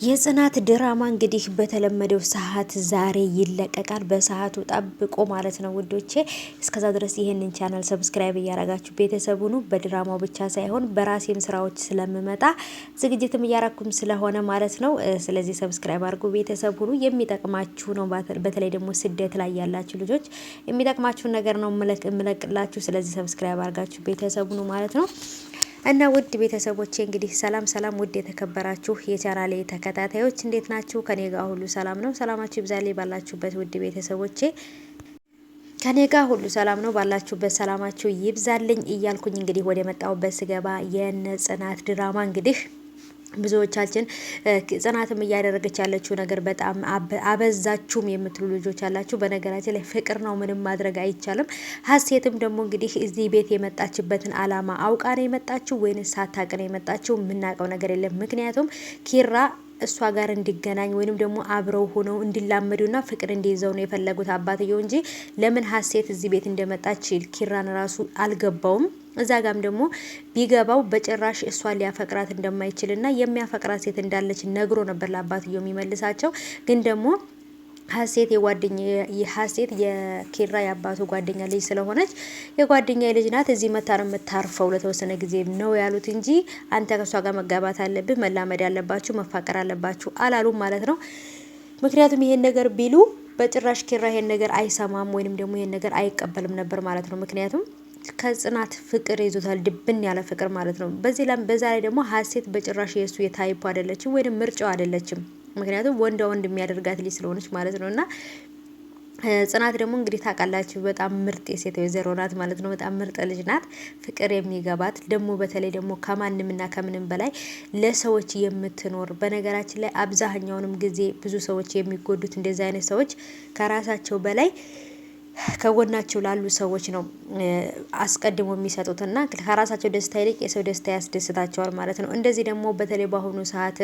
የጽናት ድራማ እንግዲህ በተለመደው ሰዓት ዛሬ ይለቀቃል። በሰዓቱ ጠብቆ ማለት ነው ውዶቼ። እስከዛ ድረስ ይሄንን ቻናል ሰብስክራይብ እያረጋችሁ ቤተሰቡ ነው። በድራማው ብቻ ሳይሆን በራሴም ስራዎች ስለምመጣ ዝግጅትም እያረኩም ስለሆነ ማለት ነው። ስለዚህ ሰብስክራይብ አድርጉ ቤተሰቡ ነው። የሚጠቅማችሁ ነው። በተለይ ደግሞ ስደት ላይ ያላችሁ ልጆች የሚጠቅማችሁን ነገር ነው ምለቅላችሁ። ስለዚህ ሰብስክራይብ አድርጋችሁ ቤተሰቡ ነው ማለት ነው። እና ውድ ቤተሰቦቼ እንግዲህ ሰላም ውድ የተከበራችሁ የቻናሌ ተከታታዮች እንዴት ናችሁ? ከኔ ጋር ሁሉ ሰላም ነው። ሰላማችሁ ይብዛልኝ ባላችሁበት ውድ ቤተሰቦቼ። ከኔ ጋር ሁሉ ሰላም ነው። ባላችሁበት ሰላማችሁ ይብዛልኝ እያልኩኝ እንግዲህ ወደ መጣሁበት ስገባ የነ ጽናት ድራማ እንግዲህ ብዙዎቻችን ጽናትም እያደረገች ያለችው ነገር በጣም አበዛችሁም የምትሉ ልጆች አላችሁ። በነገራችን ላይ ፍቅር ነው፣ ምንም ማድረግ አይቻልም። ሀሴትም ደግሞ እንግዲህ እዚህ ቤት የመጣችበትን አላማ አውቃ ነው የመጣችው ወይንስ ሳታውቅ ነው የመጣችው? የምናውቀው ነገር የለም። ምክንያቱም ኪራ እሷ ጋር እንዲገናኝ ወይንም ደግሞ አብረው ሆነው እንዲላመዱና ፍቅር እንዲይዘው ነው የፈለጉት አባትየው እንጂ ለምን ሀሴት እዚህ ቤት እንደመጣች ኪራን ራሱ አልገባውም። እዛ ጋም ደግሞ ቢገባው በጭራሽ እሷን ሊያፈቅራት እንደማይችልና የሚያፈቅራት ሴት እንዳለች ነግሮ ነበር ለአባትየው የሚመልሳቸው። ግን ደግሞ ሀሴት የኪራ የአባቱ ጓደኛ ልጅ ስለሆነች የጓደኛ ልጅ ናት፣ እዚህ መታ ነው የምታርፈው ለተወሰነ ጊዜ ነው ያሉት እንጂ አንተ ከሷ ጋር መጋባት አለብህ፣ መላመድ አለባችሁ፣ መፋቀር አለባችሁ አላሉም ማለት ነው። ምክንያቱም ይሄን ነገር ቢሉ በጭራሽ ኪራ ይሄን ነገር አይሰማም ወይንም ደግሞ ይሄን ነገር አይቀበልም ነበር ማለት ነው። ምክንያቱም ከጽናት ፍቅር ይዞታል፣ ድብን ያለ ፍቅር ማለት ነው። በዛ ላይ ደግሞ ሀሴት በጭራሽ የሱ የታይፑ አይደለችም ወይንም ምርጫው አይደለችም። ምክንያቱም ወንድ የሚያደርጋት ልጅ ስለሆነች ማለት ነው። እና ጽናት ደግሞ እንግዲህ ታውቃላችሁ በጣም ምርጥ የሴት ወይዘሮ ናት ማለት ነው። በጣም ምርጥ ልጅ ናት፣ ፍቅር የሚገባት ደግሞ በተለይ ደግሞ ከማንምና ከምንም በላይ ለሰዎች የምትኖር። በነገራችን ላይ አብዛኛውንም ጊዜ ብዙ ሰዎች የሚጎዱት እንደዚህ አይነት ሰዎች ከራሳቸው በላይ ከጎናቸው ላሉ ሰዎች ነው አስቀድሞ የሚሰጡትና ከራሳቸው ደስታ ይልቅ የሰው ደስታ ያስደስታቸዋል ማለት ነው። እንደዚህ ደግሞ በተለይ በአሁኑ ሰዓት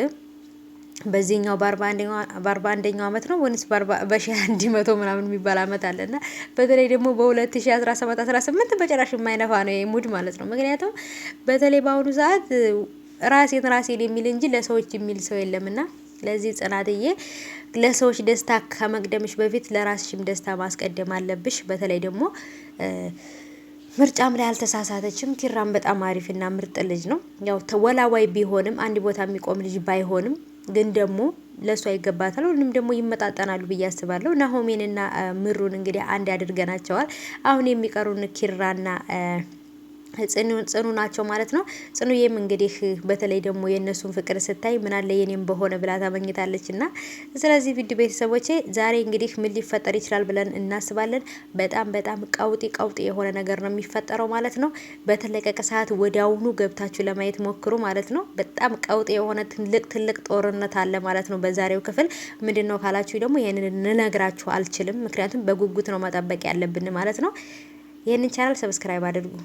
በዚህኛው በ41ኛው አመት ነው ወይስ በ1100 ምናምን የሚባል አመት አለና በተለይ ደግሞ በ2017 18 በጭራሽ የማይነፋ ነው የሙድ ማለት ነው። ምክንያቱም በተለይ በአሁኑ ሰዓት ራሴን የሚል እንጂ ለሰዎች የሚል ሰው የለምና ለዚህ ጽናትዬ ለሰዎች ደስታ ከመቅደምሽ በፊት ለራስሽም ደስታ ማስቀደም አለብሽ። በተለይ ደግሞ ምርጫም ላይ አልተሳሳተችም። ኪራም በጣም አሪፍና ምርጥ ልጅ ነው። ያው ተወላዋይ ቢሆንም አንድ ቦታ የሚቆም ልጅ ባይሆንም ግን ደግሞ ለሷ ይገባታል ወይንም ደግሞ ይመጣጠናሉ ብዬ አስባለሁ። ናሆሜንና ምሩን እንግዲህ አንድ ያድርገናቸዋል። አሁን የሚቀሩን ኪራና ጽኑ ናቸው ማለት ነው። ጽኑዬም እንግዲህ በተለይ ደግሞ የእነሱን ፍቅር ስታይ ምን አለ የኔም በሆነ ብላ ታመኝታለች። እና ስለዚህ ቪዲዮ ቤተሰቦቼ ዛሬ እንግዲህ ምን ሊፈጠር ይችላል ብለን እናስባለን። በጣም ቀውጢ የሆነ ነገር ነው የሚፈጠረው ማለት ነው። በተለቀቀ ሰዓት ወዲያውኑ ገብታችሁ ለማየት ሞክሩ ማለት ነው። በጣም ቀውጢ የሆነ ትልቅ ጦርነት አለ ማለት ነው በዛሬው ክፍል። ምንድነው ካላችሁ ደግሞ ይሄንን ልነግራችሁ አልችልም፣ ምክንያቱም በጉጉት ነው መጠበቅ ያለብን ማለት ነው። ይሄንን ቻናል ሰብስክራይብ አድርጉ።